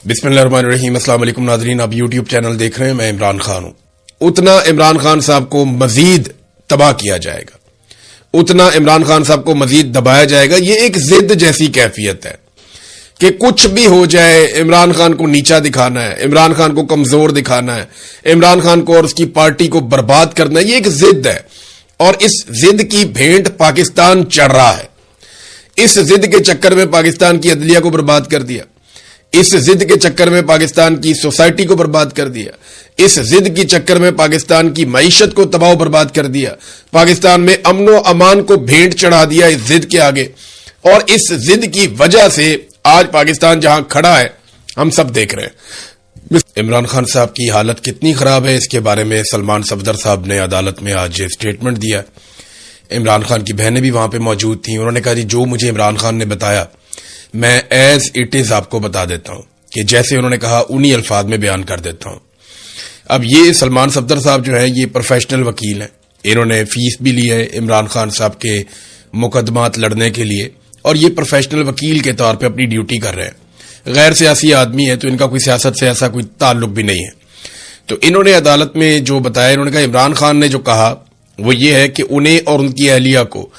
बिस्मिल्लाहिर्रहमानिर्रहीम। अस्सलाम वालेकुम नाज़रीन, आप यूट्यूब चैनल देख रहे हैं, मैं इमरान खान हूं। उतना इमरान खान साहब को मजीद तबाह किया जाएगा, उतना इमरान खान साहब को मजीद दबाया जाएगा। ये एक जिद जैसी कैफियत है कि कुछ भी हो जाए, इमरान खान को नीचा दिखाना है, इमरान खान को कमजोर दिखाना है, इमरान खान को और उसकी पार्टी को बर्बाद करना है। ये एक जिद है और इस जिद की भेंट पाकिस्तान चढ़ रहा है। इस जिद के चक्कर में पाकिस्तान की अदलिया को बर्बाद कर दिया, इस जिद के चक्कर में पाकिस्तान की सोसाइटी को बर्बाद कर दिया, इस जिद के चक्कर में पाकिस्तान की मईशत को तबाह बर्बाद कर दिया, पाकिस्तान में अमन व अमान को भेंट चढ़ा दिया इस जिद के आगे। और इस जिद की वजह से आज पाकिस्तान जहां खड़ा है हम सब देख रहे हैं। इमरान खान साहब की हालत कितनी खराब है, इसके बारे में सलमान सफदर साहब ने अदालत में आज स्टेटमेंट दिया। इमरान खान की बहनें भी वहां पे मौजूद थी। उन्होंने कहा जी जो मुझे इमरान खान ने बताया मैं एज इट इज आपको बता देता हूं, कि जैसे उन्होंने कहा उन्हीं अल्फाज में बयान कर देता हूं। अब ये सलमान सफदर साहब जो है ये प्रोफेशनल वकील हैं, इन्होंने फीस भी ली है इमरान खान साहब के मुकदमात लड़ने के लिए, और ये प्रोफेशनल वकील के तौर पे अपनी ड्यूटी कर रहे हैं। गैर सियासी आदमी है तो इनका कोई सियासत से ऐसा कोई ताल्लुक भी नहीं है। तो इन्होंने अदालत में जो बताया, इन्होंने कहा इमरान खान ने जो कहा वो ये है कि उन्हें और उनकी अहलिया को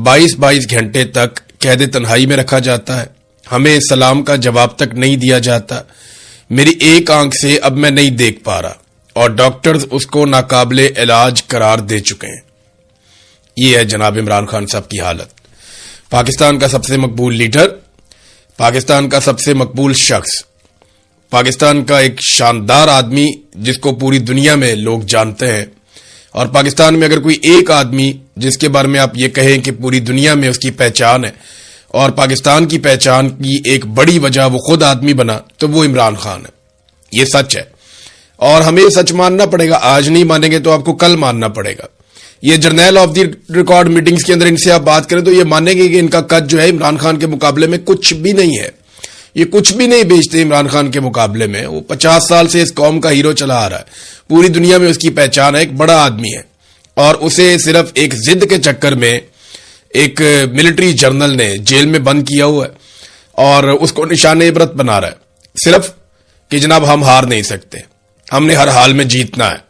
22-22 घंटे तक कैद तन्हाई में रखा जाता है, हमें सलाम का जवाब तक नहीं दिया जाता, मेरी एक आंख से अब मैं नहीं देख पा रहा, और डॉक्टर्स उसको नाकाबिले इलाज करार दे चुके हैं। ये है जनाब इमरान खान साहब की हालत। पाकिस्तान का सबसे मकबूल लीडर, पाकिस्तान का सबसे मकबूल शख्स, पाकिस्तान का एक शानदार आदमी जिसको पूरी दुनिया में लोग जानते हैं, और पाकिस्तान में अगर कोई एक आदमी जिसके बारे में आप ये कहें कि पूरी दुनिया में उसकी पहचान है और पाकिस्तान की पहचान की एक बड़ी वजह वो खुद आदमी बना, तो वो इमरान खान है। ये सच है और हमें सच मानना पड़ेगा। आज नहीं मानेंगे तो आपको कल मानना पड़ेगा। ये journal of the record meetings के अंदर इनसे आप बात करें तो ये मानेंगे कि इनका कद जो है इमरान खान के मुकाबले में कुछ भी नहीं है, ये कुछ भी नहीं बेचते इमरान खान के मुकाबले में। वो 50 साल से इस कौम का हीरो चला आ रहा है, पूरी दुनिया में उसकी पहचान है, एक बड़ा आदमी है, और उसे सिर्फ एक जिद के चक्कर में एक मिलिट्री जर्नल ने जेल में बंद किया हुआ है और उसको निशाने इबरत बना रहा है, सिर्फ कि जनाब हम हार नहीं सकते, हमने हर हाल में जीतना है,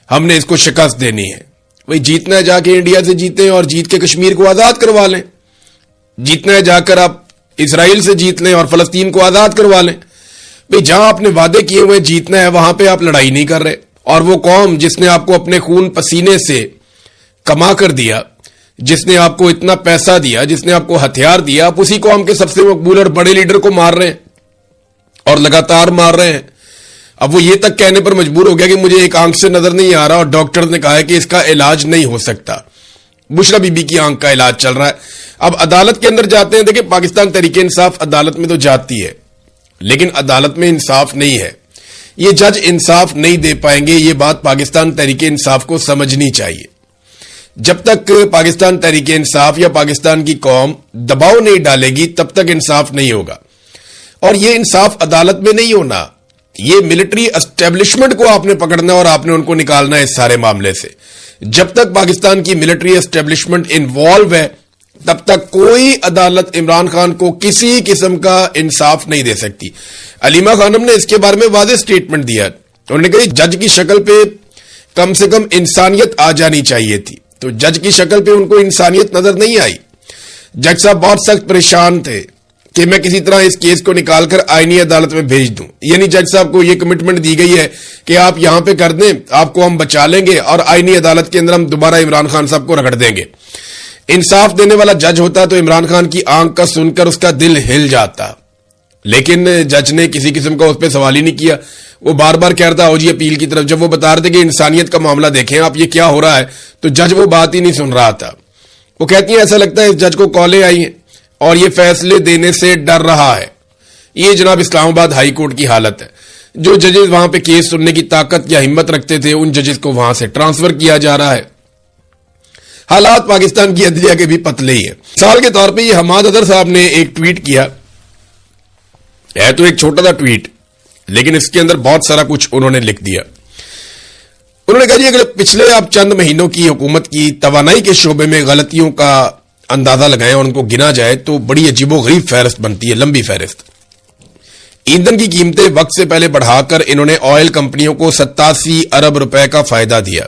हमने इसको शिकस्त देनी है। वही जीतना है जाके इंडिया से जीते और जीत के कश्मीर को आजाद करवा लें, जीतना है जाकर आप इसराइल से जीत लें और फलस्तीन को आजाद करवा लें। भाई जहां आपने वादे किए हुए जीतना है वहां पे आप लड़ाई नहीं कर रहे, और वो कौम जिसने आपको अपने खून पसीने से कमा कर दिया, जिसने आपको इतना पैसा दिया, जिसने आपको हथियार दिया, आप उसी कौम के सबसे मकबूल और बड़े लीडर को मार रहे हैं और लगातार मार रहे हैं। अब वो ये तक कहने पर मजबूर हो गया कि मुझे एक आंख से नजर नहीं आ रहा और डॉक्टर ने कहा है कि इसका इलाज नहीं हो सकता। बुशरा बीबी की आंख का इलाज चल रहा है। अब अदालत के अंदर जाते हैं, देखिए पाकिस्तान तहरीक इंसाफ अदालत में तो जाती है लेकिन अदालत में इंसाफ नहीं है, ये जज इंसाफ नहीं दे पाएंगे। ये बात पाकिस्तान तहरीक इंसाफ को समझनी चाहिए। जब तक पाकिस्तान तहरीक इंसाफ या पाकिस्तान की कौम दबाव नहीं डालेगी तब तक इंसाफ नहीं होगा, और ये इंसाफ अदालत में नहीं होना, ये मिलिट्री एस्टेब्लिशमेंट को आपने पकड़ना और आपने उनको निकालना है इस सारे मामले से। जब तक पाकिस्तान की मिलिट्री एस्टेब्लिशमेंट इन्वॉल्व है तब तक कोई अदालत इमरान खान को किसी किस्म का इंसाफ नहीं दे सकती। अलीमा खानम ने इसके बारे में वाज़ेह स्टेटमेंट दिया। उन्होंने कहा जज की शक्ल पे कम से कम इंसानियत आ जानी चाहिए थी, तो जज की शक्ल पे उनको इंसानियत नजर नहीं आई। जज साहब बहुत सख्त परेशान थे कि मैं किसी तरह इस केस को निकालकर आईनी अदालत में भेज दूं। यानी जज साहब को यह कमिटमेंट दी गई है कि आप यहां पे कर दें, आपको हम बचा लेंगे और आईनी अदालत के अंदर हम दोबारा इमरान खान साहब को रगड़ देंगे। इंसाफ देने वाला जज होता तो इमरान खान की आंख का सुनकर उसका दिल हिल जाता, लेकिन जज ने किसी किस्म का उस पर सवाल ही नहीं किया। वो बार बार कह रहा था हो जी अपील की तरफ। जब वो बता रहे थे कि इंसानियत का मामला देखें आप, ये क्या हो रहा है, तो जज वो बात ही नहीं सुन रहा था। वो कहती है ऐसा लगता है इस जज को कॉलें आई हैं और ये फैसले देने से डर रहा है। ये जनाब इस्लामाबाद हाई कोर्ट की हालत है। जो जजेस वहां पे केस सुनने की ताकत या हिम्मत रखते थे उन जजेस को वहां से ट्रांसफर किया जा रहा है। हालात पाकिस्तान की अदलिया के भी पतले ही है। मिसाल के तौर पे ये हमाद अदर साहब ने एक ट्वीट किया है, तो एक छोटा सा ट्वीट, लेकिन इसके अंदर बहुत सारा कुछ उन्होंने लिख दिया। उन्होंने कहा जी अगर पिछले आप चंद महीनों की हुकूमत की तवानाई के शोबे में गलतियों का अंदाजा लगाएं और उनको गिना जाए तो बड़ी अजीबोगरीब फहरिस्त बनती है, लंबी फहरिस्त। ईंधन की कीमतें वक्त से पहले बढ़ाकर इन्होंने ऑयल कंपनियों को 87 अरब रुपए का फायदा दिया।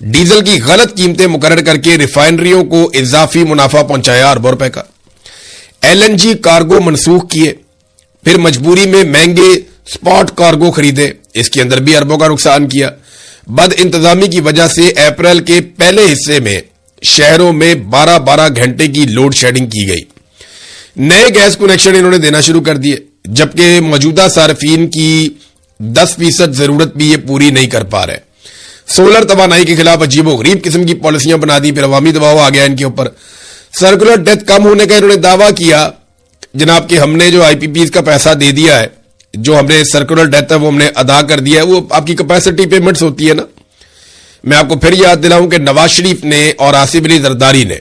डीजल की गलत कीमतें मुकर्रर करके रिफाइनरियों को इजाफी मुनाफा पहुंचाया अरबों रुपए का। एलएनजी कार्गो मनसूख किए, फिर मजबूरी में महंगे स्पॉट कार्गो खरीदे, इसके अंदर भी अरबों का नुकसान किया। बद इंतजामी की वजह से अप्रैल के पहले हिस्से में शहरों में 12-12 घंटे की लोड शेडिंग की गई। नए गैस कनेक्शन इन्होंने देना शुरू कर दिए, जबकि मौजूदा सार्फिन की 10% जरूरत भी ये पूरी नहीं कर पा रहे। सोलर तवानाई के खिलाफ अजीबोगरीब किस्म की पॉलिसियां बना दी, फिर अवामी दबाव आ गया इनके ऊपर। सर्कुलर डेथ कम होने का इन्होंने दावा किया जनाब कि हमने जो आईपीपीज का पैसा दे दिया है, जो हमने सर्कुलर डेथ है वो हमने अदा कर दिया है। वो आपकी कैपेसिटी पेमेंट्स होती है ना। मैं आपको फिर याद दिलाऊं कि नवाज शरीफ ने और आसिफ अली जरदारी ने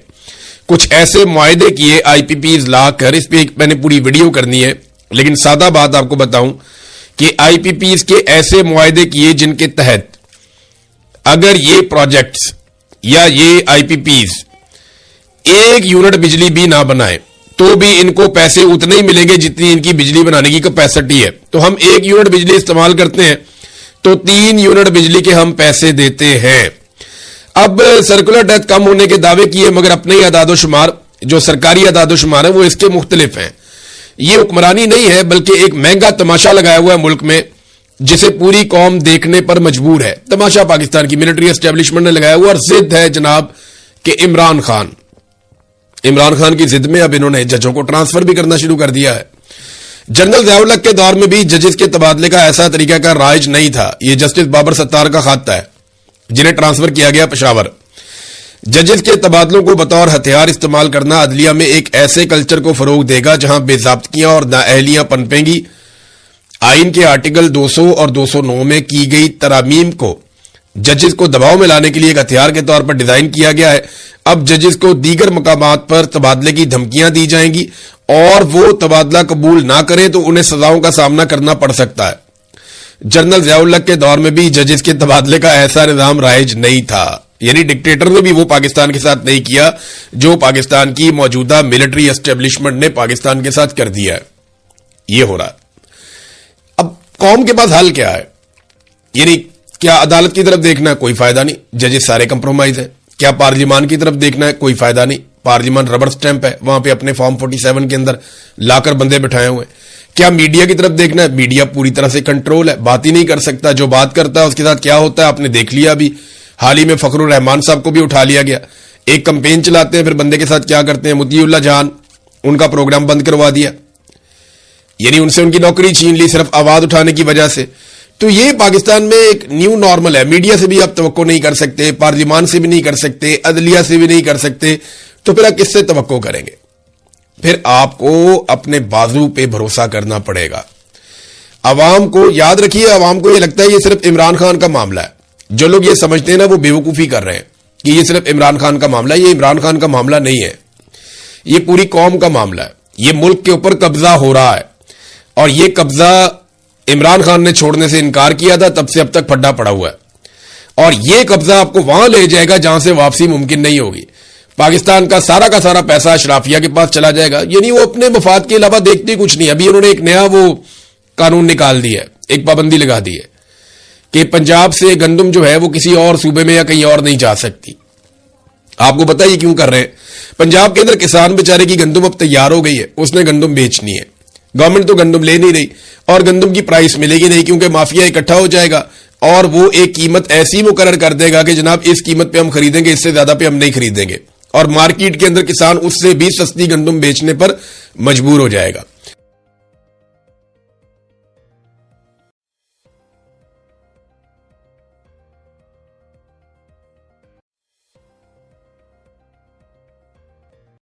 कुछ ऐसे मुआहदे किए आईपीपीज लाकर, इस पे मैंने पूरी वीडियो करनी है, लेकिन सादा बात आपको बताऊं कि आईपीपीज के ऐसे मुआहदे किए जिनके तहत अगर ये प्रोजेक्ट्स या ये आईपीपीज 1 यूनिट बिजली भी ना बनाए तो भी इनको पैसे उतने ही मिलेंगे जितनी इनकी बिजली बनाने की कैपेसिटी है। तो हम 1 यूनिट बिजली इस्तेमाल करते हैं तो 3 यूनिट बिजली के हम पैसे देते हैं। अब सर्कुलर डेथ कम होने के दावे किए, मगर अपने ही अदादोशुमार जो सरकारी अदादोशुमार है वो इसके मुख्तलिफ हैं। ये हुक्मरानी नहीं है बल्कि एक महंगा तमाशा लगाया हुआ है मुल्क में, जिसे पूरी कौम देखने पर मजबूर है। तमाशा पाकिस्तान की मिलिट्री एस्टेब्लिशमेंट ने लगाया हुआ और जिद है जनाब कि इमरान खान की जिद में अब इन्होंने जजों को ट्रांसफर भी करना शुरू कर दिया है। जनरल ज़िया-उल हक के दौर में भी जजेस के तबादले का ऐसा तरीका का राइज नहीं था। यह जस्टिस बाबर सत्तार का खाता है जिन्हें ट्रांसफर किया गया पेशावर। जजेस के तबादलों को बतौर हथियार इस्तेमाल करना अदलिया में एक ऐसे कल्चर को फरोग देगा जहां बेजाब्तियां और नाअहलियां पनपेंगी। आइन के आर्टिकल 200 और 209 में की गई तरामीम को जजेस को दबाव में लाने के लिए एक हथियार के तौर पर डिजाइन किया गया है। अब जजेस को दीगर मकामात पर तबादले की धमकियां दी जाएंगी और वो तबादला कबूल ना करें तो उन्हें सजाओं का सामना करना पड़ सकता है। जनरल ज़िया-उल हक के दौर में भी जजेस के तबादले का ऐसा निजाम राइज नहीं था, यानी डिक्टेटर ने भी वो पाकिस्तान के साथ नहीं किया जो पाकिस्तान की मौजूदा मिलिट्री एस्टेब्लिशमेंट ने पाकिस्तान के साथ कर दिया है। ये हो रहा है। अब कौम के पास हल क्या है? यानी क्या अदालत की तरफ देखना है? कोई फायदा नहीं, जजेस सारे कंप्रोमाइज है। क्या पार्लियामान की तरफ देखना है? कोई फायदा नहीं, पार्लियामान रबर स्टैंप है, वहां पे अपने फॉर्म 47 के अंदर लाकर बंदे बिठाए हुए। क्या मीडिया की तरफ देखना है? मीडिया पूरी तरह से कंट्रोल है, बात ही नहीं कर सकता। जो बात करता है उसके साथ क्या होता है आपने देख लिया। अभी हाल ही में फखरुर रहमान साहब को भी उठा लिया गया। एक कंपेन चलाते हैं, फिर बंदे के साथ क्या करते हैं, मुतीउल्लाह जान उनका प्रोग्राम बंद करवा दिया, यानी उनसे उनकी नौकरी छीन ली सिर्फ आवाज उठाने की वजह से। तो ये पाकिस्तान में एक न्यू नॉर्मल है। मीडिया से भी आप तवक्को नहीं कर सकते, पार्लियामान से भी नहीं कर सकते, अदलिया से भी नहीं कर सकते, तो फिर आप किससे तवक्को करेंगे? फिर आपको अपने बाजू पे भरोसा करना पड़ेगा। अवाम को याद रखिए, अवाम को ये लगता है ये सिर्फ इमरान खान का मामला है। जो लोग ये समझते हैं ना वो बेवकूफी कर रहे हैं कि ये सिर्फ इमरान खान का मामला है। ये इमरान खान का मामला नहीं है, ये पूरी कौम का मामला है। ये मुल्क के ऊपर कब्जा हो रहा है और ये कब्जा इमरान खान ने छोड़ने से इनकार किया था, तब से अब तक फड्डा पड़ा हुआ है और ये कब्जा आपको वहां ले जाएगा जहां से वापसी मुमकिन नहीं होगी। पाकिस्तान का सारा पैसा अशराफिया के पास चला जाएगा, यानी वो अपने मफाद के अलावा देखते कुछ नहीं। अभी उन्होंने एक नया वो कानून निकाल दिया है, एक पाबंदी लगा दी है कि पंजाब से गंदम जो है वो किसी और सूबे में या कहीं और नहीं जा सकती। आपको पता है ये क्यों कर रहे हैं? पंजाब के अंदर किसान बेचारे की गंदम अब तैयार हो गई है, उसने गंदम बेचनी है। गवर्नमेंट तो गंदम ले नहीं रही और गंदम की प्राइस मिलेगी नहीं, क्योंकि माफिया इकट्ठा हो जाएगा और वो एक कीमत ऐसी मुकर्रर कर देगा कि जनाब इस कीमत पे हम खरीदेंगे, इससे ज्यादा पे हम नहीं खरीदेंगे, और मार्केट के अंदर किसान उससे भी सस्ती गंदम बेचने पर मजबूर हो जाएगा।